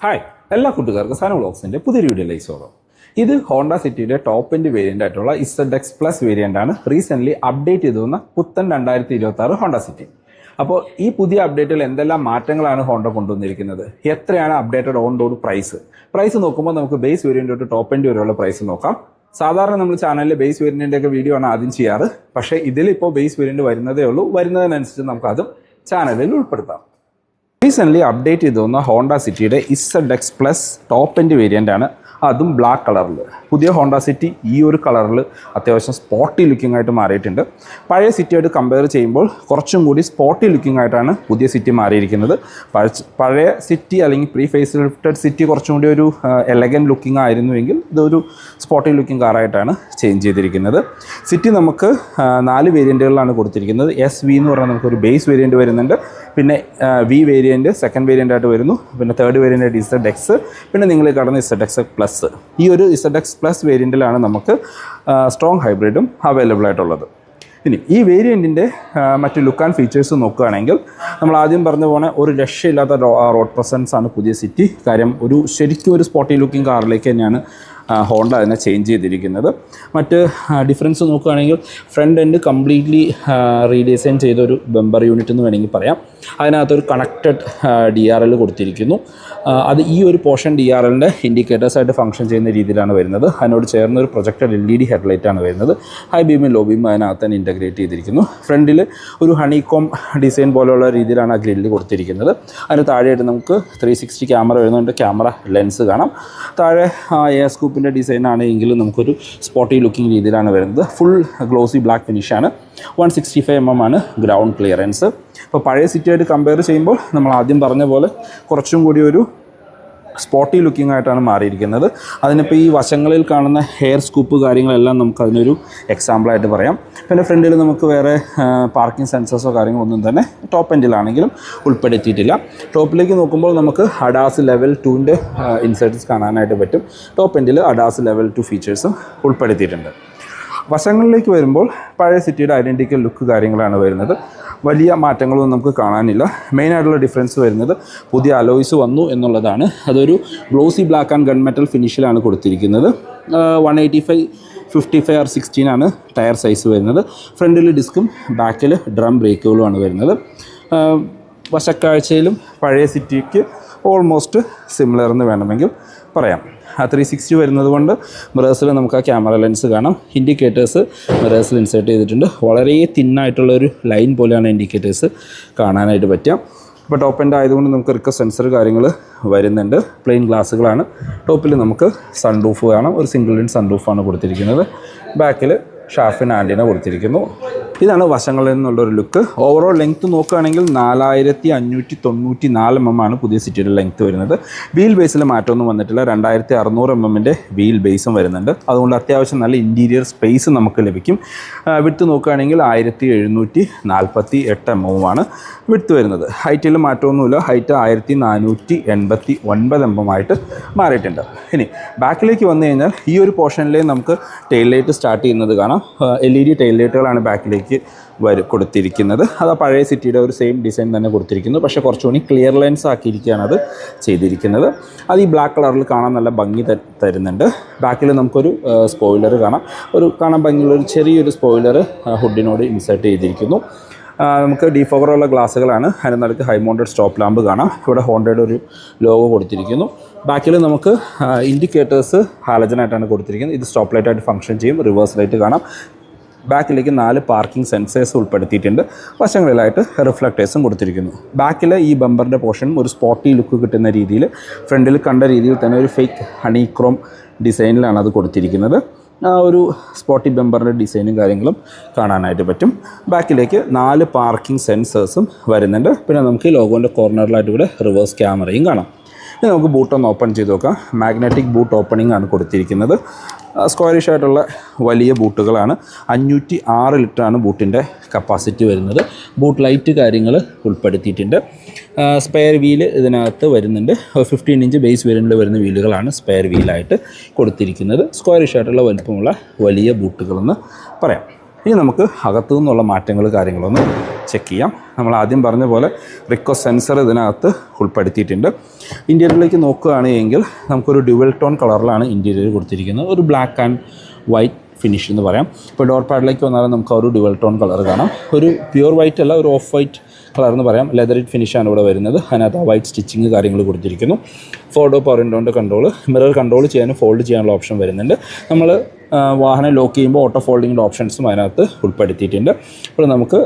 Hi എല്ലാ കൂട്ടുകാർക്കും സന വ്ളോഗ്സിൻ്റെ പുതിയൊരു വീഡിയോയിലേക്ക് സ്വാഗതം. ഇത് ഹോണ്ട സിറ്റിയുടെ ടോപ്പ് എൻഡ് വേരിയൻ്റ് ആയിട്ടുള്ള ZX പ്ലസ് വേരിയൻ്റ് ആണ്. റീസെൻ്റ്ലി അപ്ഡേറ്റ് ചെയ്തു വന്ന പുത്തൻ 2026 ഹോണ്ട സിറ്റി. അപ്പോൾ ഈ പുതിയ അപ്ഡേറ്റിൽ എന്തെല്ലാം മാറ്റങ്ങളാണ് ഹോണ്ട കൊണ്ടുവന്നിരിക്കുന്നത്, എത്രയാണ് അപ്ഡേറ്റഡ് ഓൺ റോഡ് പ്രൈസ് നോക്കുമ്പോൾ നമുക്ക് ബേസ് വേരിയൻ്റ് തൊട്ട് ടോപ്പ് എൻഡ് വരെയുള്ള പ്രൈസ് നോക്കാം. സാധാരണ നമ്മൾ ചാനലിൽ ബേസ് വേരിയൻ്റിൻ്റെ ഒക്കെ വീഡിയോ ആണ് ആദ്യം ചെയ്യാറ്. പക്ഷേ ഇതിലിപ്പോൾ ബേസ് വേരിയൻ്റ് വരുന്നതേ ഉള്ളൂ. വരുന്നതിനനുസരിച്ച് നമുക്ക് അതും ചാനലിൽ ഉൾപ്പെടുത്താം. റീസെൻ്റ്ലി അപ്ഡേറ്റ് ചെയ്ത് വന്ന ഹോണ്ട സിറ്റിയുടെ ZX plus top end variant ആണ്. അതും ബ്ലാക്ക് കളറിൽ. പുതിയ ഹോണ്ട സിറ്റി ഈ ഒരു കളറിൽ അത്യാവശ്യം സ്പോട്ടി ലുക്കിംഗ് ആയിട്ട് മാറിയിട്ടുണ്ട്. പഴയ സിറ്റിയായിട്ട് കമ്പയർ ചെയ്യുമ്പോൾ കുറച്ചും കൂടി സ്പോട്ടി ലുക്കിംഗ് ആയിട്ടാണ് പുതിയ സിറ്റി മാറിയിരിക്കുന്നത്. പഴയ സിറ്റി അല്ലെങ്കിൽ പ്രീ ഫേസ് ലിഫ്റ്റഡ് സിറ്റി കുറച്ചും കൂടി ഒരു എലഗൻ ലുക്കിംഗ് ആയിരുന്നുവെങ്കിൽ ഇതൊരു സ്പോട്ടി ലുക്കിംഗ് കാറായിട്ടാണ് ചേഞ്ച് ചെയ്തിരിക്കുന്നത്. സിറ്റി നമുക്ക് 4 വേരിയൻറ്റുകളിലാണ് കൊടുത്തിരിക്കുന്നത്. SV എന്ന് പറഞ്ഞാൽ നമുക്കൊരു ബേസ് വേരിയൻറ്റ് വരുന്നുണ്ട്. പിന്നെ V വേരിയൻറ്റ് സെക്കൻഡ് വേരിയൻ്റ് ആയിട്ട് വരുന്നു. പിന്നെ തേർഡ് വേരിയൻ്റ് ZX, പിന്നെ നിങ്ങൾ കടന്ന ZX പ്ലസ്. ഈ ഒരു ZX പ്ലസ് വേരിയൻറ്റിലാണ് നമുക്ക് സ്ട്രോങ് ഹൈബ്രിഡും അവൈലബിൾ ആയിട്ടുള്ളത്. ഇനി ഈ വേരിയൻറ്റിൻ്റെ മറ്റ് ലുക്ക് ആൻഡ് ഫീച്ചേഴ്സ് നോക്കുകയാണെങ്കിൽ നമ്മൾ ആദ്യം പറഞ്ഞു പോണ ഒരു രക്ഷയില്ലാത്ത റോഡ് പ്രസൻസ് ആണ് പുതിയ സിറ്റി. കാര്യം ശരിക്കും ഒരു സ്പോട്ടി ലുക്കിംഗ് കാറിലേക്ക് തന്നെയാണ് ഹോണ്ട അതിനെ ചേഞ്ച് ചെയ്തിരിക്കുന്നത്. മറ്റ് ഡിഫറൻസ് നോക്കുകയാണെങ്കിൽ ഫ്രണ്ട് എൻഡ് കംപ്ലീറ്റ്ലി റീഡിസൈൻ ചെയ്തൊരു ബമ്പർ യൂണിറ്റ് എന്ന് വേണമെങ്കിൽ പറയാം. അതിനകത്തൊരു കണക്റ്റഡ് DRL കൊടുത്തിരിക്കുന്നു. അത് ഈ ഒരു പോർഷൻ DRLൻ്റെ ഇൻഡിക്കേറ്റേഴ്സായിട്ട് ഫംഗ്ഷൻ ചെയ്യുന്ന രീതിയിലാണ് വരുന്നത്. അതിനോട് ചേർന്ന് ഒരു പ്രൊജക്റ്റഡ് LED ഹെഡ്ലൈറ്റാണ് വരുന്നത്. ഹൈ ബീമും ലോ ബീമും അതിനകത്ത് തന്നെ ഇൻറ്റഗ്രേറ്റ് ചെയ്തിരിക്കുന്നു. ഫ്രണ്ടിൽ ഒരു ഹണികോം ഡിസൈൻ പോലെയുള്ള രീതിയിലാണ് ആ ഗ്രില്ല് കൊടുത്തിരിക്കുന്നത്. അതിന് താഴെയായിട്ട് നമുക്ക് 360 ക്യാമറ വരുന്നുണ്ട്. ക്യാമറ ലെൻസ് കാണാം. താഴെ എയർ സ്കൂപ്പിൻ്റെ ഡിസൈൻ ആണെങ്കിലും നമുക്കൊരു സ്പോട്ടി ലുക്കിംഗ് രീതിയിലാണ് വരുന്നത്. ഫുൾ ഗ്ലോസി ബ്ലാക്ക് ഫിനിഷാണ്. 165 mm ആണ് ഗ്രൗണ്ട് ക്ലിയറൻസ്. ഇപ്പോൾ പഴയ സിറ്റിയായിട്ട് കമ്പയർ ചെയ്യുമ്പോൾ നമ്മൾ ആദ്യം പറഞ്ഞ പോലെ കുറച്ചും കൂടി ഒരു സ്പോട്ടി ലുക്കിംഗ് ആയിട്ടാണ് മാറിയിരിക്കുന്നത്. അതിനിപ്പോൾ ഈ വശങ്ങളിൽ കാണുന്ന ഹെയർ സ്കൂപ്പ് കാര്യങ്ങളെല്ലാം നമുക്ക് അതിനൊരു എക്സാമ്പിളായിട്ട് പറയാം. പിന്നെ ഫ്രണ്ടിൽ നമുക്ക് വേറെ പാർക്കിംഗ് സെൻസേഴ്സോ കാര്യങ്ങളോ ഒന്നും തന്നെ ടോപ്പ് എൻഡിലാണെങ്കിലും ഉൾപ്പെടുത്തിയിട്ടില്ല. ടോപ്പിലേക്ക് നോക്കുമ്പോൾ നമുക്ക് അഡാസ് ലെവൽ 2ൻ്റെ ഇൻസേർട്ട്സ് കാണാനായിട്ട് പറ്റും. ടോപ്പ് എൻഡിൽ അഡാസ് ലെവൽ 2 ഫീച്ചേഴ്സും ഉൾപ്പെടുത്തിയിട്ടുണ്ട്. വശങ്ങളിലേക്ക് വരുമ്പോൾ പഴയ സിറ്റിയുടെ ഐഡൻറ്റിക്കൽ ലുക്ക് കാര്യങ്ങളാണ് വരുന്നത്. വലിയ മാറ്റങ്ങളൊന്നും നമുക്ക് കാണാനില്ല. മെയിനായിട്ടുള്ള ഡിഫറൻസ് വരുന്നത് പുതിയ അലോയ്സ് വന്നു എന്നുള്ളതാണ്. അതൊരു glossy black and gun metal ഫിനിഷിലാണ് കൊടുത്തിരിക്കുന്നത്. 185, 55 or 16 ആണ് ടയർ സൈസ് വരുന്നത്. ഫ്രണ്ടിൽ ഡിസ്കും ബാക്കിൽ ഡ്രം ബ്രേക്കുകളുമാണ് വരുന്നത്. വശക്കാഴ്ചയിലും പഴയ സിറ്റിക്ക് ഓൾമോസ്റ്റ് സിമിലർ എന്ന് വേണമെങ്കിൽ പറയാം. 360 വരുന്നത് കൊണ്ട് മിറേഴ്സിൽ നമുക്ക് ആ ക്യാമറ ലെൻസ് കാണാം. ഇൻഡിക്കേറ്റേഴ്സ് മിറേഴ്സിൽ ഇൻസേർട്ട് ചെയ്തിട്ടുണ്ട്. വളരെ തിന്നായിട്ടുള്ളൊരു ലൈൻ പോലെയാണ് ഇൻഡിക്കേറ്റേഴ്സ് കാണാനായിട്ട് പറ്റുക. ഇപ്പോൾ ടോപ്പ് എൻഡ് ആയതുകൊണ്ട് നമുക്ക് റിക്ക സെൻസർ കാര്യങ്ങൾ വരുന്നുണ്ട്. പ്ലെയിൻ ഗ്ലാസ്സുകളാണ്. ടോപ്പിൽ നമുക്ക് സൺറൂഫ് കാണാം. ഒരു സിംഗിൾ ഇൻ സൺറൂഫാണ് കൊടുത്തിരിക്കുന്നത്. ബാക്കിൽ ഷാർഫിൻ ആൻറ്റിന കൊടുത്തിരിക്കുന്നു. ഇതാണ് വശങ്ങളിൽ നിന്നുള്ളൊരു ലുക്ക്. ഓവറോൾ ലെങ്ത്ത് നോക്കുകയാണെങ്കിൽ 4594 mm ആണ് പുതിയ സിറ്റിയുടെ ലെങ്ത്ത് വരുന്നത്. വീൽ ബേസിൽ മാറ്റമൊന്നും വന്നിട്ടില്ല. 2600 mm വീൽ ബേസും വരുന്നുണ്ട്. അതുകൊണ്ട് അത്യാവശ്യം നല്ല ഇൻറ്റീരിയർ സ്പേസ് നമുക്ക് ലഭിക്കും. വിഡ്ത്ത് നോക്കുകയാണെങ്കിൽ 1748 mm ആണ് വിഡ്ത്ത് വരുന്നത്. ഹൈറ്റിൽ മാറ്റമൊന്നുമില്ല. ഹൈറ്റ് 1489 mm ആയിട്ട് മാറിയിട്ടുണ്ട്. ഇനി ബാക്കിലേക്ക് വന്നു കഴിഞ്ഞാൽ ഈ ഒരു പോർഷനിലേ നമുക്ക് ടെയിൽ ലൈറ്റ് സ്റ്റാർട്ട് ചെയ്യുന്നത് കാണാം. LED ടെയിൽ ലൈറ്റുകളാണ് ബാക്കിലേക്ക് കൊടുത്തിരിക്കുന്നത്. അത് പഴയ സിറ്റിയുടെ ഒരു സെയിം ഡിസൈൻ തന്നെ കൊടുത്തിരിക്കുന്നു. പക്ഷേ കുറച്ചുകൂടി ക്ലിയർ ലൈൻസ് ആക്കിയിരിക്കുകയാണ് അത് ചെയ്തിരിക്കുന്നത്. അത് ഈ ബ്ലാക്ക് കളറിൽ കാണാൻ നല്ല ഭംഗി തരുന്നുണ്ട്. ബാക്കിൽ നമുക്കൊരു സ്പോയിലർ കാണാം. കാണാൻ ഭംഗിയുള്ളൊരു ചെറിയൊരു സ്പോയിലർ ഹുഡിനോട് ഇൻസേർട്ട് ചെയ്തിരിക്കുന്നു. നമുക്ക് ഡീഫോഗറുള്ള ഗ്ലാസ്സുകളാണ്. അതിന് നടുക്ക് ഹൈ മൗണ്ടഡ് സ്റ്റോപ്പ് ലാമ്പ് കാണാം. ഇവിടെ ഹോണ്ടയുടെ ഒരു ലോഗോ കൊടുത്തിരിക്കുന്നു. ബാക്കിൽ നമുക്ക് ഇൻഡിക്കേറ്റേഴ്സ് ഹാലജനായിട്ടാണ് കൊടുത്തിരിക്കുന്നത്. ഇത് സ്റ്റോപ്പ് ലൈറ്റായിട്ട് ഫംഗ്ഷൻ ചെയ്യും. റിവേഴ്സ് ലൈറ്റ് കാണാം. ബാക്കിലേക്ക് 4 പാർക്കിംഗ് സെൻസേഴ്സ് ഉൾപ്പെടുത്തിയിട്ടുണ്ട്. വശങ്ങളിലായിട്ട് റിഫ്ലക്റ്റേഴ്സും കൊടുത്തിരിക്കുന്നു. ബാക്കിൽ ഈ ബമ്പറിൻ്റെ പോർഷൻ ഒരു സ്പോട്ടി ലുക്ക് കിട്ടുന്ന രീതിയിൽ ഫ്രണ്ടിൽ കണ്ട രീതിയിൽ തന്നെ ഒരു ഫേക്ക് ഹണിക്രോം ഡിസൈനിലാണ് അത് കൊടുത്തിരിക്കുന്നത്. ആ ഒരു സ്പോട്ടി ബമ്പറിൻ്റെ ഡിസൈനും കാര്യങ്ങളും കാണാനായിട്ട് പറ്റും. ബാക്കിലേക്ക് 4 പാർക്കിംഗ് സെൻസേഴ്സും വരുന്നുണ്ട്. പിന്നെ നമുക്ക് ഈ ലോഗോൻ്റെ കോർണറിലായിട്ട് ഇവിടെ റിവേഴ്സ് ക്യാമറയും കാണാം. ഇനി നമുക്ക് ബൂട്ടൊന്ന് ഓപ്പൺ ചെയ്ത് നോക്കാം. മാഗ്നറ്റിക് ബൂട്ട് ഓപ്പണിംഗ് ആണ് കൊടുത്തിരിക്കുന്നത്. സ്ക്വയറിഷ് ആയിട്ടുള്ള വലിയ ബൂട്ടുകളാണ്. 506 ലിറ്ററാണ് ബൂട്ടിൻ്റെ കപ്പാസിറ്റി വരുന്നത്. ബൂട്ട് ലൈറ്റ് കാര്യങ്ങൾ ഉൾപ്പെടുത്തിയിട്ടുണ്ട്. സ്പെയർ വീല് ഇതിനകത്ത് വരുന്നുണ്ട്. 15 ഇഞ്ച് ബേസ് വേരിയൻറ്റിൽ വരുന്ന വീലുകളാണ് സ്പെയർ വീലായിട്ട് കൊടുത്തിരിക്കുന്നത്. സ്ക്വയറിഷ് ആയിട്ടുള്ള വലിപ്പമുള്ള വലിയ ബൂട്ടുകളെന്ന് പറയാം. ഇനി നമുക്ക് അകത്തു നിന്നുള്ള മാറ്റങ്ങൾ കാര്യങ്ങളൊന്ന് ചെക്ക് ചെയ്യാം. നമ്മൾ ആദ്യം പറഞ്ഞ പോലെ റിക്വസ്റ്റ് സെൻസർ ഇതിനകത്ത് ഉൾപ്പെടുത്തിയിട്ടുണ്ട്. ഇൻറ്റീരിയറിലേക്ക് നോക്കുകയാണെങ്കിൽ നമുക്കൊരു ഡ്യുവൽ ടോൺ കളറിലാണ് ഇൻറ്റീരിയർ കൊടുത്തിരിക്കുന്നത്. ഒരു ബ്ലാക്ക് ആൻഡ് വൈറ്റ് ഫിനിഷ് എന്ന് പറയാം. ഇപ്പോൾ ഡോർ പാഡിലേക്ക് വന്നാലും നമുക്ക് ഒരു ഡ്യുവൽ ടോൺ കളർ കാണാം. ഒരു പ്യുവർ വൈറ്റ് അല്ല, ഒരു ഓഫ് വൈറ്റ് കളർ എന്ന് പറയാം. ലെതറിറ്റ് ഫിനിഷാണ് ഇവിടെ വരുന്നത്. അതിനകത്ത് വൈറ്റ് സ്റ്റിച്ചിങ് കാര്യങ്ങൾ കൊടുത്തിരിക്കുന്നു. 4 പവർ വിൻഡോൻ്റെ കൺട്രോൾ, മിറർ കൺട്രോൾ ചെയ്യാനും ഫോൾഡ് ചെയ്യാനുള്ള ഓപ്ഷൻ വരുന്നുണ്ട്. നമ്മൾ വാഹനം ലോക്ക് ചെയ്യുമ്പോൾ ഓട്ടോ ഫോൾഡിങ്ങിൻ്റെ ഓപ്ഷൻസും അതിനകത്ത് ഉൾപ്പെടുത്തിയിട്ടുണ്ട്. അപ്പോൾ നമുക്ക്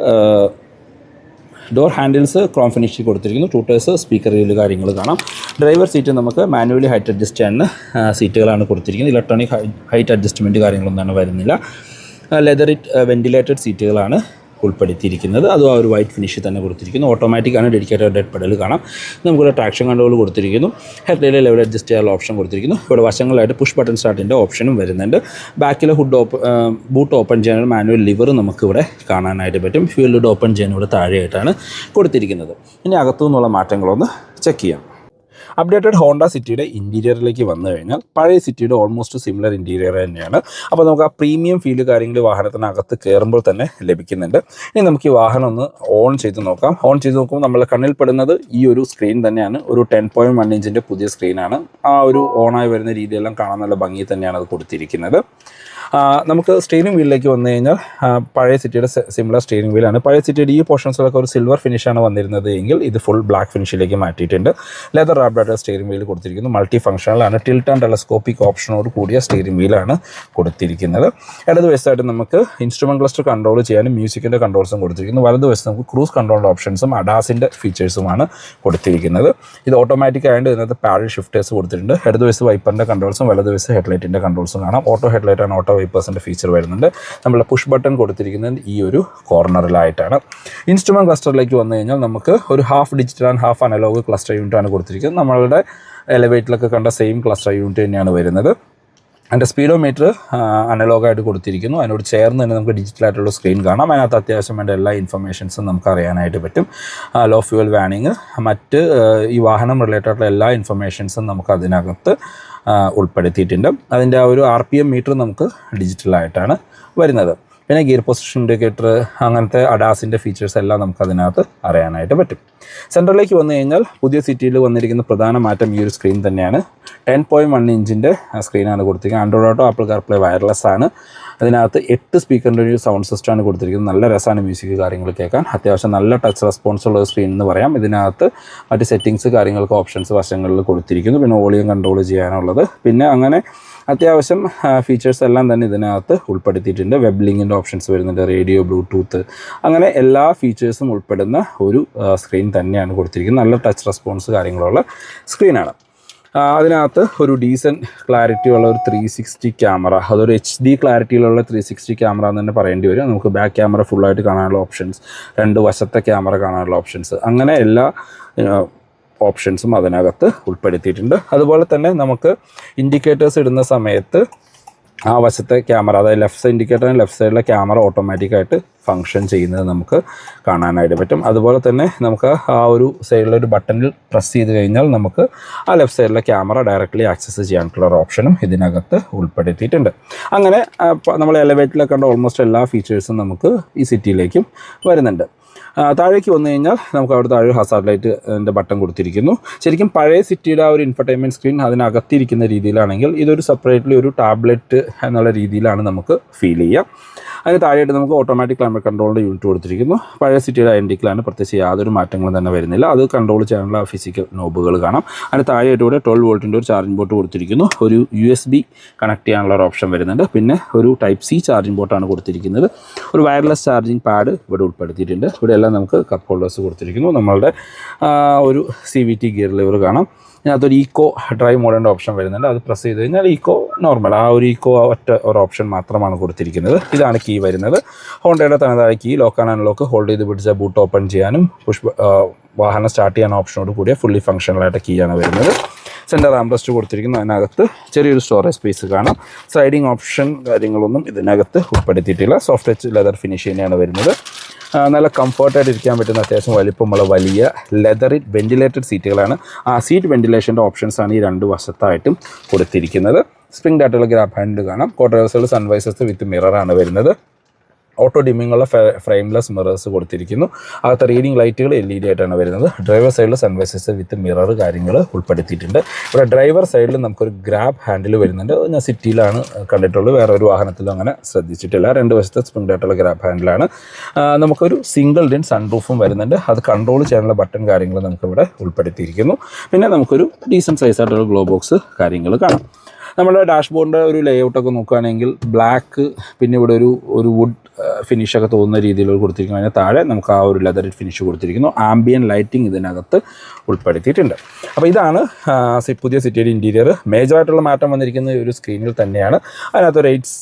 ഡോർ ഹാൻഡിൽസ് ക്രോം ഫിനിഷിൽ കൊടുത്തിരിക്കുന്നു. ടൂട്ടേഴ്സ്, സ്പീക്കർ റീല് കാര്യങ്ങൾ കാണാം. ഡ്രൈവർ സീറ്റ് നമുക്ക് മാനുവലി ഹൈറ്റ് അഡ്ജസ്റ്റ് ചെയ്യുന്ന സീറ്റുകളാണ് കൊടുത്തിരിക്കുന്നത്. ഇലക്ട്രോണിക് ഹൈറ്റ് അഡ്ജസ്റ്റ്മെൻറ്റ് കാര്യങ്ങളൊന്നും വരുന്നില്ല. ലെതറിറ്റ് വെൻറ്റിലേറ്റഡ് സീറ്റുകളാണ് ഉൾപ്പെടുത്തിയിരിക്കുന്നത്. അതും ആ ഒരു വൈറ്റ് ഫിനിഷിൽ തന്നെ കൊടുത്തിരിക്കുന്നു. ഓട്ടോമാറ്റിക്കാണ്, ഡെഡിക്കേറ്റഡ് ഡെഡ് പെഡൽ കാണാം. നമുക്കിവിടെ ട്രാക്ഷൻ കൺട്രോൾ കൊടുത്തിരിക്കുന്നു. ഹെഡ് ലെവൽ അഡ്ജസ്റ്റ് ചെയ്യാനുള്ള ഓപ്ഷൻ കൊടുത്തിരിക്കുന്നു. ഇവിടെ വശങ്ങളായിട്ട് പുഷ് ബട്ടൺ സ്റ്റാർട്ടിൻ്റെ ഓപ്ഷനും വരുന്നുണ്ട്. ബാക്കിലെ ബൂട്ട് ഓപ്പൺ ചെയ്യാനുള്ള മാനുവൽ ലിവർ നമുക്കിവിടെ കാണാനായിട്ട് പറ്റും. ഫ്യൂൽ ലിഡ് ഓപ്പൺ ചെയ്യാൻ ഇവിടെ താഴെയായിട്ടാണ് കൊടുത്തിരിക്കുന്നത്. ഇനി അകത്തു നിന്നുള്ള മാറ്റങ്ങളൊന്ന് ചെക്ക് ചെയ്യാം. അപ്ഡേറ്റഡ് ഹോണ്ട സിറ്റിയുടെ ഇൻറ്റീരിയറിലേക്ക് വന്നു കഴിഞ്ഞാൽ പഴയ സിറ്റിയുടെ ഓൾമോസ്റ്റ് സിമിലർ ഇൻറ്റീരിയർ തന്നെയാണ്. അപ്പോൾ നമുക്ക് ആ പ്രീമിയം ഫീല് കാര്യങ്ങൾ വാഹനത്തിനകത്ത് കയറുമ്പോൾ തന്നെ ലഭിക്കുന്നുണ്ട്. ഇനി നമുക്ക് ഈ വാഹനം ഒന്ന് ഓൺ ചെയ്ത് നോക്കാം. ഓൺ ചെയ്ത് നോക്കുമ്പോൾ നമ്മളെ കണ്ണിൽ പെടുന്നത് ഈ ഒരു സ്ക്രീൻ തന്നെയാണ്. ഒരു 10.1 ഇഞ്ചിൻ്റെ പുതിയ സ്ക്രീനാണ്. ആ ഒരു ഓണായി വരുന്ന രീതിയെല്ലാം കാണാൻ നല്ല ഭംഗി തന്നെയാണ് അത് കൊടുത്തിരിക്കുന്നത്. നമുക്ക് സ്റ്റിയറിംഗ് വീലിലേക്ക് വന്നു കഴിഞ്ഞാൽ പഴയ സിറ്റിയുടെ സിമിലർ സ്റ്റിയറിംഗ് വീലാണ്. പഴയ സിറ്റിയുടെ ഈ പോർഷൻസിലൊക്കെ ഒരു സിൽവർ ഫിനിഷാണ് വന്നിരുന്നത് എങ്കിൽ ഇത് ഫുൾ ബ്ലാക്ക് ഫിനിഷിലേക്ക് മാറ്റിയിട്ടുണ്ട്. ലെതർ റാബ്ഡ് സ്റ്റിയറിംഗ് വീൽ കൊടുത്തിരിക്കുന്നു. മൾട്ടി ഫംഗ്ഷണലാണ്. ടിൽറ്റ് ആൻഡ് ടെലസ്കോപ്പിക് ഓപ്ഷനോട് കൂടിയ സ്റ്റിയറിംഗ് വീലാണ് കൊടുത്തിരിക്കുന്നത്. ഇടതുവശത്തായിട്ട് നമുക്ക് ഇൻസ്ട്രുമെൻറ്റ് ക്ലസ്റ്റർ കൺട്രോൾ ചെയ്യാനും മ്യൂസിക്കിൻ്റെ കൺട്രോൾസും കൊടുത്തിരിക്കുന്നു. വലതുവശത്ത് നമുക്ക് ക്രൂസ് കൺട്രോളിൻ്റെ ഓപ്ഷൻസും അഡാസിൻ്റെ ഫീച്ചേഴ്സുമാണ് കൊടുത്തിരിക്കുന്നത്. ഇത് ഓട്ടോമാറ്റിക് ആയതുകൊണ്ട് ഇതിനകത്ത് പാഡിൽ ഷിഫ്റ്റേഴ്സ് കൊടുത്തിട്ടുണ്ട്. ഇടതുവശത്ത് വൈപ്പറിൻ്റെ കൺട്രോൾസും വലതുവശത്ത് ഹെഡ്ലൈറ്റിൻ്റെ കൺട്രോൾസും കാണാം. ഓട്ടോ ഹെഡ്ലൈറ്റ് ആണ്, ഓട്ടോ വൈപ്പേഴ്സിൻ്റെ ഫീച്ചർ വരുന്നുണ്ട്. നമ്മൾ പുഷ് ബട്ടൺ കൊടുത്തിരിക്കുന്നത് ഈ ഒരു കോർണറിലായിട്ടാണ്. ഇൻസ്ട്രുമെൻറ്റ് ക്ലസ്റ്ററിലേക്ക് വന്നു കഴിഞ്ഞാൽ നമുക്ക് ഒരു half digital and half analog cluster യൂണിറ്റാണ് കൊടുത്തിരിക്കുന്നത്. നമ്മളുടെ എലവേറ്റിലൊക്കെ കണ്ട സെയിം ക്ലസ്റ്റർ യൂണിറ്റ് തന്നെയാണ് വരുന്നത്. അതിൻ്റെ സ്പീഡോമീറ്റർ അനലോഗായിട്ട് കൊടുത്തിരിക്കുന്നു. അതിനോട് ചേർന്ന് തന്നെ നമുക്ക് ഡിജിറ്റലായിട്ടുള്ള സ്ക്രീൻ കാണാം. അതിനകത്ത് അത്യാവശ്യം വേണ്ട എല്ലാ ഇൻഫർമേഷൻസും നമുക്ക് അറിയാനായിട്ട് പറ്റും. ലോ ഫ്യൂവൽ വാണിങ്, മറ്റ് ഈ വാഹനം റിലേറ്റഡായിട്ടുള്ള എല്ലാ ഇൻഫർമേഷൻസും നമുക്ക് അതിനകത്ത് ഉൾപ്പെടുത്തിയിട്ടുണ്ട്. അതിൻ്റെ ആ ഒരു RPM മീറ്റർ നമുക്ക് ഡിജിറ്റലായിട്ടാണ് വരുന്നത്. പിന്നെ ഗിയർ പൊസിഷൻ ഇൻഡിക്കേറ്റർ, അങ്ങനത്തെ അഡാസിൻ്റെ ഫീച്ചേഴ്സ് എല്ലാം നമുക്ക് അതിനകത്ത് അറിയാനായിട്ട് പറ്റും. സെൻറ്ററിലേക്ക് വന്നു കഴിഞ്ഞാൽ പുതിയ സിറ്റിയിൽ വന്നിരിക്കുന്ന പ്രധാന മാറ്റം ഈ ഒരു സ്ക്രീൻ തന്നെയാണ്. 10.1 ഇഞ്ചിൻ്റെ സ്ക്രീനാണ് കൊടുത്തിരിക്കുന്നത്. Android auto, apple CarPlay wireless ആണ്. അതിനകത്ത് 8 സ്പീക്കറിൻ്റെ ഒരു സൗണ്ട് സിസ്റ്റമാണ് കൊടുത്തിരിക്കുന്നത്. നല്ല രസമാണ് മ്യൂസിക് കാര്യങ്ങൾ കേൾക്കാൻ. അത്യാവശ്യം നല്ല ടച്ച് റെസ്പോൺസ് ഉള്ള സ്ക്രീൻ എന്ന് പറയാം. ഇതിനകത്ത് മറ്റ് സെറ്റിങ്സ് കാര്യങ്ങൾക്ക് ഓപ്ഷൻസ് വശങ്ങളിൽ കൊടുത്തിരിക്കുന്നു. പിന്നെ വോളിയം കൺട്രോൾ ചെയ്യാനുള്ളത്, പിന്നെ അങ്ങനെ അത്യാവശ്യം ഫീച്ചേഴ്സ് എല്ലാം തന്നെ ഇതിനകത്ത് ഉൾപ്പെടുത്തിയിട്ടുണ്ട്. വെബ് ലിങ്കിൻ്റെ ഓപ്ഷൻസ് വരുന്നുണ്ട്, റേഡിയോ, ബ്ലൂടൂത്ത്, അങ്ങനെ എല്ലാ ഫീച്ചേഴ്സും ഉൾപ്പെടുന്ന ഒരു സ്ക്രീൻ തന്നെയാണ് കൊടുത്തിരിക്കുന്നത്. നല്ല ടച്ച് റെസ്പോൺസ് കാര്യങ്ങളുള്ള സ്ക്രീനാണ്. അതിനകത്ത് ഒരു ഡീസൻറ്റ് ക്ലാരിറ്റി ഉള്ള ഒരു 360 ക്യാമറ, അതൊരു HD ക്ലാരിറ്റിയിലുള്ള 360 ക്യാമറ എന്ന് തന്നെ പറയേണ്ടി വരും. നമുക്ക് ബാക്ക് ക്യാമറ ഫുള്ളായിട്ട് കാണാനുള്ള ഓപ്ഷൻസ്, 2 വശത്തെ ക്യാമറ കാണാനുള്ള ഓപ്ഷൻസ്, അങ്ങനെ എല്ലാ ഓപ്ഷൻസും അതിനകത്ത് ഉൾപ്പെടുത്തിയിട്ടുണ്ട്. അതുപോലെ തന്നെ നമുക്ക് ഇൻഡിക്കേറ്റേഴ്സ് ഇടുന്ന സമയത്ത് ആ വശത്തെ ക്യാമറ, അതായത് ലെഫ്റ്റ് സൈഡ് ഇൻഡിക്കേറ്ററിന് ലെഫ്റ്റ് സൈഡിലെ ക്യാമറ ഓട്ടോമാറ്റിക്കായിട്ട് ഫങ്ഷൻ ചെയ്യുന്നത് നമുക്ക് കാണാനായിട്ട് പറ്റും. അതുപോലെ തന്നെ നമുക്ക് ആ ഒരു സൈഡിലൊരു ബട്ടണിൽ പ്രസ് ചെയ്ത് കഴിഞ്ഞാൽ നമുക്ക് ആ ലെഫ്റ്റ് സൈഡിലെ ക്യാമറ ഡയറക്റ്റ്ലി ആക്സസ് ചെയ്യാനുള്ള ഒരു ഓപ്ഷനും ഇതിനകത്ത് ഉൾപ്പെടുത്തിയിട്ടുണ്ട്. അങ്ങനെ നമ്മൾ എലവേറ്റിൽ കണ്ട ഓൾമോസ്റ്റ് എല്ലാ ഫീച്ചേഴ്സും നമുക്ക് ഈ സിറ്റിയിലേക്കും വരുന്നുണ്ട്. താഴേക്ക് വന്നു കഴിഞ്ഞാൽ നമുക്ക് അവിടെ താഴെ ഹസാർഡ് ലൈറ്റിൻ്റെ ബട്ടൺ കൊടുത്തിരിക്കുന്നു. ശരിക്കും പഴയ സിറ്റിയുടെ ആ ഒരു ഇൻഫർടൈൻമെൻറ്റ് സ്ക്രീൻ അതിനകത്തിരിക്കുന്ന രീതിയിലാണെങ്കിൽ ഇതൊരു സെപ്പറേറ്റ്ലി ഒരു ടാബ്ലറ്റ് എന്നുള്ള രീതിയിലാണ് നമുക്ക് ഫീൽ ചെയ്യുക. അതിന് താഴെയായിട്ട് നമുക്ക് ഓട്ടോമാറ്റിക് ക്ലൈമറ്റ് കൺട്രോളിൻ്റെ യൂണിറ്റ് കൊടുത്തിരിക്കുന്നു. പഴയ സിറ്റിയുടെ ഐഡൻറ്റിക്കലാണ്, പ്രത്യേകിച്ച് യാതൊരു മാറ്റങ്ങളും തന്നെ വരുന്നില്ല. അത് കൺട്രോൾ ചെയ്യാനുള്ള ഫിസിക്കൽ നോബുകൾ കാണാം. അതിന് താഴെയായിട്ട് കൂടെ 12 വോൾട്ടിൻ്റെ ഒരു ചാർജിംഗ് പോർട്ട് കൊടുത്തിരിക്കുന്നു. ഒരു USB കണക്ട് ചെയ്യാനുള്ള ഒരു ഓപ്ഷൻ വരുന്നുണ്ട്. പിന്നെ ഒരു Type C ചാർജിംഗ് പോർട്ടാണ് കൊടുത്തിരിക്കുന്നത്. ഒരു വയർലെസ് ചാർജിംഗ് പാഡ് ഇവിടെ ഉൾപ്പെടുത്തിയിട്ടുണ്ട്. ഇവിടെ എല്ലാം നമുക്ക് കപ്പ് ഹോൾഡേഴ്സ് കൊടുത്തിരിക്കുന്നു. നമ്മളുടെ ഒരു CVT ഗിയർ ലിവർ കാണാം. അതിനകത്തൊരു ഈക്കോ ഡ്രൈവ് മോഡിൻ്റെ ഓപ്ഷൻ വരുന്നുണ്ട്. അത് പ്രസ് ചെയ്ത് കഴിഞ്ഞാൽ ഈക്കോ നോർമൽ, ആ ഒരു ഈക്കോ ഒറ്റ ഒരു ഓപ്ഷൻ മാത്രമാണ് കൊടുത്തിരിക്കുന്നത്. ഇതാണ് കീ വരുന്നത്. ഹോണ്ടയുടെ തനതായ key, lock and unlock, hold ചെയ്ത് പിടിച്ച ബൂട്ട് ഓപ്പൺ ചെയ്യാനും വാഹനം സ്റ്റാർട്ട് ചെയ്യാൻ ഓപ്ഷനോട് കൂടിയ ഫുള്ളി ഫംഗ്ഷണലായിട്ട് കീയാണ് വരുന്നത്. സെൻറ്റർ ആംബ്രസ്റ്റ് കൊടുത്തിരിക്കുന്നു. അതിനകത്ത് ചെറിയൊരു സ്റ്റോറേജ് സ്പേസ് കാണാം. സ്ലൈഡിങ് ഓപ്ഷൻ കാര്യങ്ങളൊന്നും ഇതിനകത്ത് ഉൾപ്പെടുത്തിയിട്ടില്ല. സോഫ്റ്റ് ടച്ച് ലെതർ ഫിനിഷ് തന്നെയാണ് വരുന്നത്. നല്ല കംഫർട്ടായിട്ട് ഇരിക്കാൻ പറ്റുന്ന അത്യാവശ്യം വലിപ്പമുള്ള വലിയ ലെതറിറ്റ് വെൻറ്റിലേറ്റഡ് സീറ്റുകളാണ്. ആ സീറ്റ് വെൻറ്റിലേഷൻ്റെ ഓപ്ഷൻസാണ് ഈ 2 വശത്തായിട്ടും കൊടുത്തിരിക്കുന്നത്. സ്പ്രിംഗ് ഡാറ്റുള്ള ഗ്രാബ് ഹാൻഡിൽ കാണാം. ക്വാർട്ടർ സൺവൈസേഴ്സ് വിത്ത് മിററാണ് വരുന്നത്. ഓട്ടോ ഡിമ്മിങ്ങുള്ള ഫ്രെയിംലെസ് മിറേഴ്സ് കൊടുത്തിരിക്കുന്നു. അകത്ത് റീഡിംഗ് ലൈറ്റുകൾ LED ആയിട്ടാണ് വരുന്നത്. ഡ്രൈവർ സൈഡിൽ സൺവൈസേഴ്സ് വിത്ത് മിറർ കാര്യങ്ങൾ ഉൾപ്പെടുത്തിയിട്ടുണ്ട്. ഇവിടെ ഡ്രൈവർ സൈഡിൽ നമുക്കൊരു ഗ്രാബ് ഹാൻഡിൽ വരുന്നുണ്ട്. ഞാൻ സിറ്റിയിലാണ് കണ്ടിട്ടുള്ളത്, വേറെ ഒരു വാഹനത്തിലും അങ്ങനെ ശ്രദ്ധിച്ചിട്ടില്ല. രണ്ട് വശത്ത് സ്പ്രിംഗ് ആയിട്ടുള്ള ഗ്രാബ് ഹാൻഡിലാണ്. നമുക്കൊരു സിംഗിൾ ഡിൻ സൺറൂഫും വരുന്നുണ്ട്. അത് കൺട്രോൾ ചെയ്യാനുള്ള ബട്ടൺ കാര്യങ്ങൾ നമുക്കിവിടെ ഉൾപ്പെടുത്തിയിരിക്കുന്നു. പിന്നെ നമുക്കൊരു ഡീസൻറ്റ് സൈസായിട്ടുള്ള ഗ്ലോ ബോക്സ് കാര്യങ്ങൾ കാണാം. നമ്മുടെ ഡാഷ്ബോർഡിൻ്റെ ഒരു ലേഔട്ടൊക്കെ നോക്കുകയാണെങ്കിൽ ബ്ലാക്ക്, പിന്നെ ഇവിടെ ഒരു വുഡ് ഫിനിഷൊക്കെ തോന്നുന്ന രീതിയിൽ കൊടുത്തിരിക്കുന്നു. അതിന് താഴെ നമുക്ക് ആ ഒരു ലെതർ ഫിനിഷ് കൊടുത്തിരിക്കുന്നു. ആംബിയൻ ലൈറ്റിംഗ് ഇതിനകത്ത് ഉൾപ്പെടുത്തിയിട്ടുണ്ട്. അപ്പോൾ ഇതാണ് പുതിയ സിറ്റിയുടെ ഇൻറ്റീരിയർ. മേജറായിട്ടുള്ള മാറ്റം വന്നിരിക്കുന്ന ഒരു സ്ക്രീനിൽ തന്നെയാണ്. അതിനകത്തൊരു 8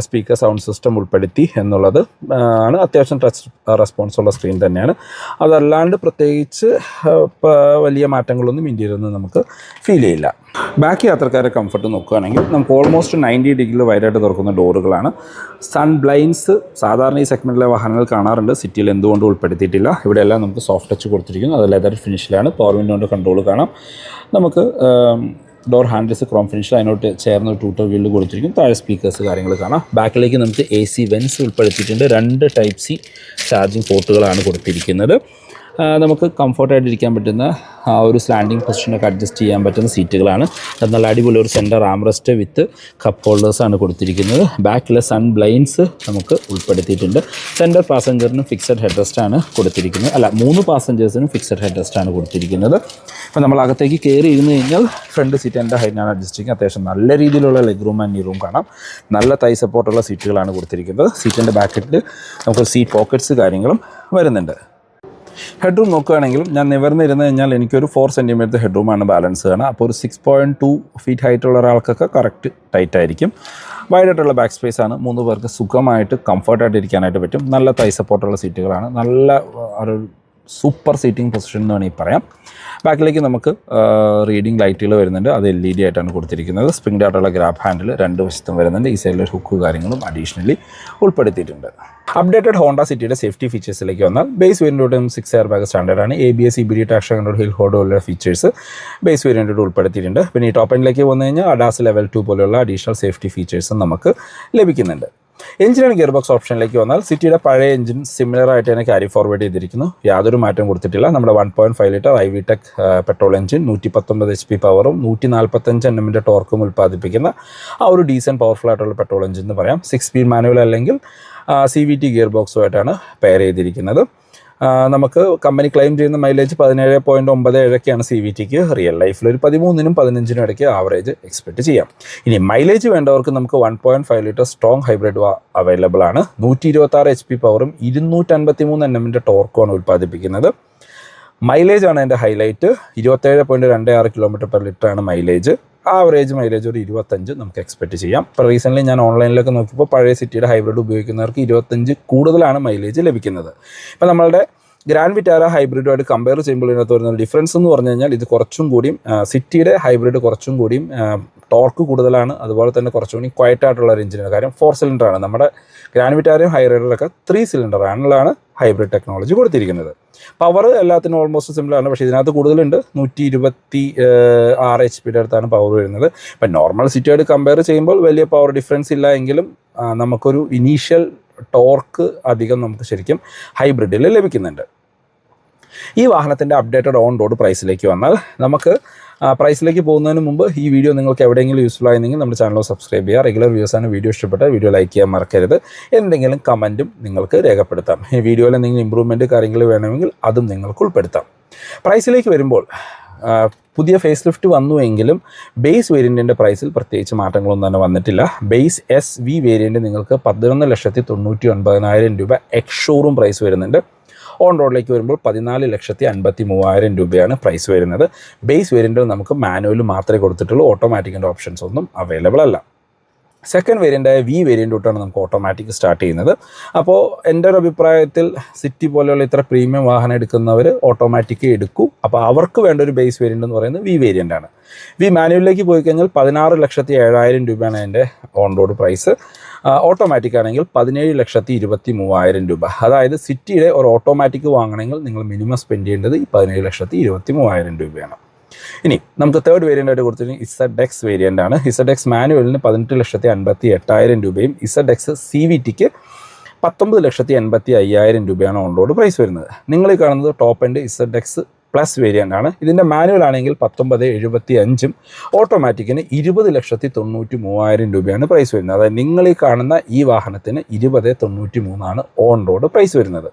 സ്പീക്കർ സൗണ്ട് സിസ്റ്റം ഉൾപ്പെടുത്തി എന്നുള്ളത് ആണ്. അത്യാവശ്യം ടച്ച് റെസ്പോൺസുള്ള സ്ക്രീൻ തന്നെയാണ്. അതല്ലാണ്ട് പ്രത്യേകിച്ച് വലിയ മാറ്റങ്ങളൊന്നും ഇൻറ്റീരിയറിൽ നിന്ന് നമുക്ക് ഫീൽ ചെയ്യില്ല. ബാക്കി യാത്രക്കാരെ കംഫർട്ട് നോക്കുകയാണെങ്കിൽ നമുക്ക് ഓൾമോസ്റ്റ് 90 ഡിഗ്രിയിൽ വൈഡായിട്ട് തുറക്കുന്ന ഡോറുകളാണ്. സൺ ബ്ലൈൻഡ്സ് സാധാരണ ഈ സെഗ്മെൻറ്റിലെ വാഹനങ്ങൾ കാണാറുണ്ട്, സിറ്റിയിൽ എന്തുകൊണ്ട് ഉൾപ്പെടുത്തിയിട്ടില്ല. ഇവിടെയെല്ലാം നമുക്ക് സോഫ്റ്റ് ടച്ച് കൊടുത്തിരിക്കുന്നു. അത് ലെതർ ഫിനിഷിലാണ്. പവർ വിൻഡോൻ്റെ കൺട്രോൾ കാണാം. നമുക്ക് ഡോർ ഹാൻഡിൽസ് ക്രോം ഫിനിഷിൽ അതിനോട്ട് ചേർന്ന് ഒരു ട്യൂട്ടർ വീലിൽ കൊടുത്തിരിക്കും. താഴെ സ്പീക്കേഴ്സ് കാര്യങ്ങൾ കാണാം. ബാക്കിലേക്ക് നമുക്ക് AC വെൻസ് ഉൾപ്പെടുത്തിയിട്ടുണ്ട്. 2 ടൈപ്പ് C ചാർജിങ് പോർട്ടുകളാണ് കൊടുത്തിരിക്കുന്നത്. നമുക്ക് കംഫർട്ടായിട്ടിരിക്കാൻ പറ്റുന്ന ആ ഒരു സ്ലാൻഡിങ് പൊസിഷനൊക്കെ അഡ്ജസ്റ്റ് ചെയ്യാൻ പറ്റുന്ന സീറ്റുകളാണ്. നല്ല അടിപൊളി ഒരു സെൻറ്റർ ആംറസ്റ്റ് വിത്ത് കപ്പ് ഹോൾഡേഴ്സാണ് കൊടുത്തിരിക്കുന്നത്. ബാക്കിലെ സൺ ബ്ലൈൻഡ്സ് നമുക്ക് ഉൾപ്പെടുത്തിയിട്ടുണ്ട്. സെൻറ്റർ പാസഞ്ചറിനും ഫിക്സഡ് ഹെഡ് റെസ്റ്റാണ് കൊടുത്തിരിക്കുന്നത്. 3 പാസഞ്ചേഴ്സിനും ഫിക്സഡ് ഹെഡ് റെസ്റ്റാണ് കൊടുത്തിരിക്കുന്നത്. അപ്പോൾ നമ്മൾ അകത്തേക്ക് കയറി ഇരുന്ന് കഴിഞ്ഞാൽ ഫ്രണ്ട് സീറ്റ് എൻ്റെ ഹൈറ്റിനാണ് അഡ്ജസ്റ്റ് ചെയ്യുക. അത്യാവശ്യം നല്ല രീതിയിലുള്ള ലെഗ് റൂം ആൻഡ് നീ റൂം കാണാം. നല്ല തൈ സപ്പോർട്ടുള്ള സീറ്റുകളാണ് കൊടുത്തിരിക്കുന്നത്. സീറ്റിൻ്റെ ബാക്കിൽ നമുക്ക് സീറ്റ് പോക്കറ്റ്സ് കാര്യങ്ങളും വരുന്നുണ്ട്. ഹെഡ് റൂം നോക്കുകയാണെങ്കിലും ഞാൻ നിവർന്നിരുന്ന് കഴിഞ്ഞാൽ എനിക്കൊരു 4 സെൻറ്റിമീറ്റർ ഹെഡ് റൂമാണ് ബാലൻസ് കാണുക. അപ്പോൾ ഒരു 6.2 ഫീറ്റ് ഹൈറ്റുള്ള ഒരാൾക്കൊക്കെ കറക്റ്റ് ടൈറ്റ് ആയിരിക്കും. വൈഡായിട്ടുള്ള ബാക്ക് സ്പേസ് ആണ്. 3 പേർക്ക് സുഖമായിട്ട് കംഫർട്ടായിട്ട് ഇരിക്കാനായിട്ട് പറ്റും. നല്ല തൈ സപ്പോർട്ടുള്ള സീറ്റുകളാണ്. നല്ല ഒരു സൂപ്പർ സീറ്റിംഗ് പൊസിഷൻ എന്ന് വേണമെങ്കിൽ പറയാം. ബാക്കിലേക്ക് നമുക്ക് റീഡിംഗ് ലൈറ്റുകൾ വരുന്നുണ്ട്. അത് LED ആയിട്ടാണ് കൊടുത്തിരിക്കുന്നത്. സ്പ്രിംഗ് ആയിട്ടുള്ള ഗ്രാബ് ഹാൻഡിൽ 2 വശത്തും വരുന്നുണ്ട്. ഈ സൈഡിൽ ഹുക്ക് കാര്യങ്ങളും അഡീഷണലി ഉൾപ്പെടുത്തിയിട്ടുണ്ട്. അപ്ഡേറ്റഡ് ഹോണ്ട സിറ്റിയുടെ സേഫ്റ്റി ഫീച്ചേഴ്സിലേക്ക് വന്നാൽ ബേസ് വേരിയൻറ്റോട് 6 എയർ ബാഗ് സ്റ്റാൻഡേർഡാണ്. ABS, EBD, traction control, hill hold പോലുള്ള ഫീച്ചേഴ്സ് ബേസ് വേരിയൻറ്റോട് ഉൾപ്പെടുത്തിയിട്ടുണ്ട്. പിന്നെ ഈ ടോപ്പ് എൻഡിലേക്ക് വന്നു കഴിഞ്ഞാൽ ADAS ലെവൽ 2 പോലെയുള്ള അഡീഷണൽ സേഫ്റ്റി ഫീച്ചേഴ്സും നമുക്ക് ലഭിക്കുന്നുണ്ട്. എഞ്ചിൻ ആൻഡ് ഗിയർ ബോക്സ് ഓപ്ഷനിലേക്ക് വന്നാൽ സിറ്റിയുടെ പഴയ എഞ്ചിൻ സിമിലർ ആയിട്ട് തന്നെ ക്യാരി ഫോർവേഡ് ചെയ്തിരിക്കുന്നു. യാതൊരു മാറ്റം കൊടുത്തിട്ടില്ല. നമ്മുടെ 1.5 litre IVTEC petrol engine 119 HP പവറും 145 Nm ടോർക്കും ഉൽപ്പാദിപ്പിക്കുന്ന ആ ഒരു ഡീസൻറ്റ് പവർഫുൾ ആയിട്ടുള്ള പെട്രോൾ എഞ്ചിൻ എന്ന് പറയാം. 6 സ്പീഡ് മാനുവൽ അല്ലെങ്കിൽ CVT ഗിയർ ബോക്സുമായിട്ടാണ് പെയർ ചെയ്തിരിക്കുന്നത്. നമുക്ക് കമ്പനി ക്ലെയിം ചെയ്യുന്ന മൈലേജ് 17.97 CVTക്ക്. റിയൽ ലൈഫിൽ ഒരു 13-നും 15-നും ഇടയ്ക്ക് ആവറേജ് എക്സ്പെക്റ്റ് ചെയ്യാം. ഇനി മൈലേജ് വേണ്ടവർക്ക് നമുക്ക് 1.5 ലിറ്റർ സ്ട്രോങ് ഹൈബ്രിഡ് അവൈലബിൾ ആണ്. 126 HP പവറും 253 Nm ടോർക്കുമാണ് ഉൽപ്പാദിപ്പിക്കുന്നത്. മൈലേജ് ആണ് എൻ്റെ ഹൈലൈറ്റ്. 27.26 km/ലിറ്റർ ആണ് മൈലേജ്. ആവറേജ് മൈലേജ് ഒരു 25 നമുക്ക് എക്സ്പെക്റ്റ് ചെയ്യാം. ഇപ്പോൾ റീസെൻ്റ്ലി ഞാൻ ഓൺലൈനിലൊക്കെ നോക്കിയപ്പോൾ പഴയ സിറ്റിയുടെ ഹൈബ്രിഡ് ഉപയോഗിക്കുന്നവർക്ക് 25 കൂടുതലാണ് മൈലേജ് ലഭിക്കുന്നത്. ഇപ്പോൾ നമ്മളുടെ ഗ്രാൻഡ് വിറ്റാര ഹൈബ്രിഡുമായിട്ട് കമ്പയർ ചെയ്യുമ്പോൾ ഇതിനകത്ത് വരുന്ന ഡിഫറൻസ് എന്ന് പറഞ്ഞു കഴിഞ്ഞാൽ ഇത് കുറച്ചും കൂടിയും സിറ്റിയുടെ ഹൈബ്രിഡ് കുറച്ചും കൂടിയും ടോർക്ക് കൂടുതലാണ്. അതുപോലെ തന്നെ കുറച്ചും കൂടി ക്വയറ്റ് ആയിട്ടുള്ള ഒരു എഞ്ചിനാണ്. കാര്യം 4 സിലിണ്ടറാണ്. നമ്മുടെ ഗ്രാൻഡ് വിറ്റാരയും ഹൈ റൈഡറൊക്കെ 3 സിലിണ്ടറാണ് ഹൈബ്രിഡ് ടെക്നോളജി കൊടുത്തിരിക്കുന്നത്. പവർ എല്ലാത്തിനും ഓൾമോസ്റ്റ് സിമിലറാണ്. പക്ഷേ ഇതിനകത്ത് കൂടുതലുണ്ട്. 126 HP അടുത്താണ് പവർ വരുന്നത്. ഇപ്പം നോർമൽ സിറ്റിയായിട്ട് കമ്പയർ ചെയ്യുമ്പോൾ വലിയ പവർ ഡിഫറൻസ് ഇല്ല എങ്കിലും നമുക്കൊരു ഇനീഷ്യൽ ടോർക്ക് അധികം നമുക്ക് ശരിക്കും ഹൈബ്രിഡിൽ ലഭിക്കുന്നുണ്ട്. ഈ വാഹനത്തിൻ്റെ അപ്ഡേറ്റഡ് ഓൺ റോഡ് പ്രൈസിലേക്ക് വന്നാൽ നമുക്ക് പ്രൈസിലേക്ക് പോകുന്നതിന് മുമ്പ് ഈ വീഡിയോ നിങ്ങൾക്ക് എവിടെയെങ്കിലും യൂസ്ഫുൾ ആയിരുന്നെങ്കിൽ നമ്മുടെ ചാനൽ സബ്സ്ക്രൈബ് ചെയ്യുക. റെഗുലർ വ്യൂസാണ്. വീഡിയോ ഇഷ്ടപ്പെട്ട വീഡിയോ ലൈക്ക് ചെയ്യാൻ മറക്കരുത്. എന്തെങ്കിലും കമൻറ്റും നിങ്ങൾക്ക് രേഖപ്പെടുത്താം. ഈ വീഡിയോയിൽ എന്തെങ്കിലും ഇമ്പ്രൂവ്മെൻറ്റ് കാര്യങ്ങൾ വേണമെങ്കിൽ അതും നിങ്ങൾക്ക് ഉൾപ്പെടുത്താം. പ്രൈസിലേക്ക് വരുമ്പോൾ പുതിയ ഫേസ് ലിഫ്റ്റ് വന്നുവെങ്കിലും ബേസ് വേരിയൻറ്റിൻ്റെ പ്രൈസിൽ പ്രത്യേകിച്ച് മാറ്റങ്ങളൊന്നും തന്നെ വന്നിട്ടില്ല. ബേസ് SV വേരിയൻറ്റ് നിങ്ങൾക്ക് 11,99,000 രൂപ എക്സ് ഷോറൂം പ്രൈസ് വരുന്നുണ്ട്. ഓൺ റോഡിലേക്ക് വരുമ്പോൾ 14,53,000 രൂപയാണ് പ്രൈസ് വരുന്നത്. ബേസ് വേരിയൻറ്റിൽ നമുക്ക് മാനുവൽ മാത്രമേ കൊടുത്തിട്ടുള്ളൂ. ഓട്ടോമാറ്റിക്കിൻ്റെ ഓപ്ഷൻസ് ഒന്നും അവൈലബിൾ അല്ല. സെക്കൻഡ് വേരിയൻ്റായ V വേരിയൻ്റ് തൊട്ടാണ് നമുക്ക് ഓട്ടോമാറ്റിക് സ്റ്റാർട്ട് ചെയ്യുന്നത്. അപ്പോൾ എൻ്റെ ഒരു അഭിപ്രായത്തിൽ സിറ്റി പോലെയുള്ള ഇത്ര പ്രീമിയം വാഹനം എടുക്കുന്നവർ ഓട്ടോമാറ്റിക് എടുക്കൂ. അപ്പോൾ അവർക്ക് വേണ്ട ഒരു ബേസ് വേരിയൻ്റ് എന്ന് പറയുന്നത് V വേരിയൻ്റാണ്. V മാനുവലിലേക്ക് പോയി കഴിഞ്ഞാൽ 16,07,000 രൂപയാണ് അതിൻ്റെ ഓൺ റോഡ് പ്രൈസ്. ഓട്ടോമാറ്റിക് ആണെങ്കിൽ 17,23,000 രൂപ. അതായത് സിറ്റിയുടെ ഒരു ഓട്ടോമാറ്റിക് വാങ്ങണമെങ്കിൽ നിങ്ങൾ മിനിമം സ്പെൻഡ് ചെയ്യേണ്ടത് ഈ 17,23,000 രൂപയാണ്. ഇനി നമുക്ക് തേർഡ് വേരിയൻ്റായിട്ട് കൊടുത്തിരിക്കുന്നത് ZX വേരിയൻ്റ് ആണ്. ZX മാനുവലിന് 18,58,000 രൂപയും ZX CVTക്ക് 19,85,000 രൂപയാണ് ഓൺ റോഡ് പ്രൈസ് വരുന്നത്. നിങ്ങൾ ഈ കാണുന്നത് top end ZX plus variant ആണ്. ഇതിൻ്റെ മാനുവൽ ആണെങ്കിൽ 19,75,000, ഓട്ടോമാറ്റിക്കിന് 20,93,000 രൂപയാണ് പ്രൈസ് വരുന്നത്. അതായത് നിങ്ങൾ ഈ കാണുന്ന ഈ വാഹനത്തിന് 20,93,000 ഓൺ റോഡ് പ്രൈസ് വരുന്നത്.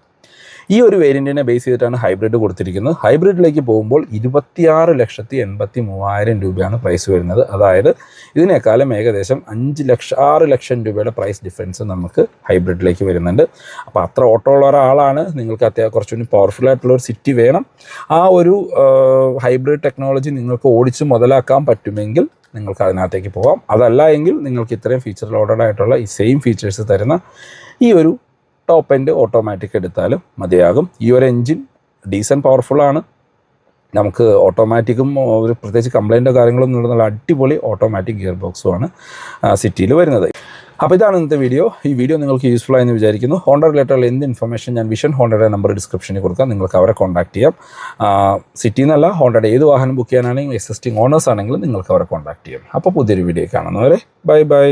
ഈ ഒരു വേരിയൻറ്റിനെ ബേസ് ചെയ്തിട്ടാണ് ഹൈബ്രിഡ് കൊടുത്തിരിക്കുന്നത്. ഹൈബ്രിഡിലേക്ക് പോകുമ്പോൾ 26,83,000 രൂപയാണ് പ്രൈസ് വരുന്നത്. അതായത് ഇതിനേക്കാളും ഏകദേശം 6 ലക്ഷം രൂപയുടെ പ്രൈസ് ഡിഫറൻസ് നമുക്ക് ഹൈബ്രിഡിലേക്ക് വരുന്നുണ്ട്. അപ്പോൾ അത്ര ഓട്ടോ ഉള്ള ഒരാളാണ്, നിങ്ങൾക്ക് കുറച്ചുകൂടി പവർഫുൾ ആയിട്ടുള്ള ഒരു സിറ്റി വേണം, ആ ഒരു ഹൈബ്രിഡ് ടെക്നോളജി നിങ്ങൾക്ക് ഓടിച്ച് മുതലാക്കാൻ പറ്റുമെങ്കിൽ നിങ്ങൾക്ക് അതിനകത്തേക്ക് പോകാം. അതല്ല എങ്കിൽ നിങ്ങൾക്ക് ഇത്രയും ഫീച്ചർ ലോഡഡ് ആയിട്ടുള്ള ഈ സെയിം ഫീച്ചേഴ്സ് തരുന്ന ഈ ഒരു ടോപ്പ് എൻഡ് ഓട്ടോമാറ്റിക് എടുത്താലും മതിയാകും. ഈ ഒരു എൻജിൻ ഡീസൻറ്റ് പവർഫുള്ളാണ്. നമുക്ക് ഓട്ടോമാറ്റിക്കും ഒരു പ്രത്യേകിച്ച് കംപ്ലൈൻറ്റോ കാര്യങ്ങളൊന്നും ഉള്ള അടിപൊളി ഓട്ടോമാറ്റിക് ഗിയർ ബോക്സുമാണ് സിറ്റിയിൽ വരുന്നത്. അപ്പോൾ ഇതാണ് ഇന്നത്തെ വീഡിയോ. ഈ വീഡിയോ നിങ്ങൾക്ക് യൂസ്ഫുൾ ആയെന്ന് വിചാരിക്കുന്നു. ഹോണ്ട റിലേറ്റഡ് എന്ത് ഇൻഫർമേഷൻ ഞാൻ വിഷൻ ഹോണ്ടയുടെ നമ്പർ ഡിസ്ക്രിപ്ഷനിൽ കൊടുക്കാം, നിങ്ങൾക്ക് അവരെ കോൺടാക്ട് ചെയ്യാം. സിറ്റിയിൽ നിന്നല്ല, ഹോണ്ടയുടെ ഏത് വാഹനം ബുക്ക് ചെയ്യാനാണെങ്കിലും എക്സിസ്റ്റിംഗ് ഓണേഴ്സ് ആണെങ്കിലും നിങ്ങൾക്ക് അവരെ കോൺടാക്ട് ചെയ്യാം. അപ്പോൾ പുതിയൊരു വീഡിയോ കാണുന്നവരെ ബൈ ബൈ.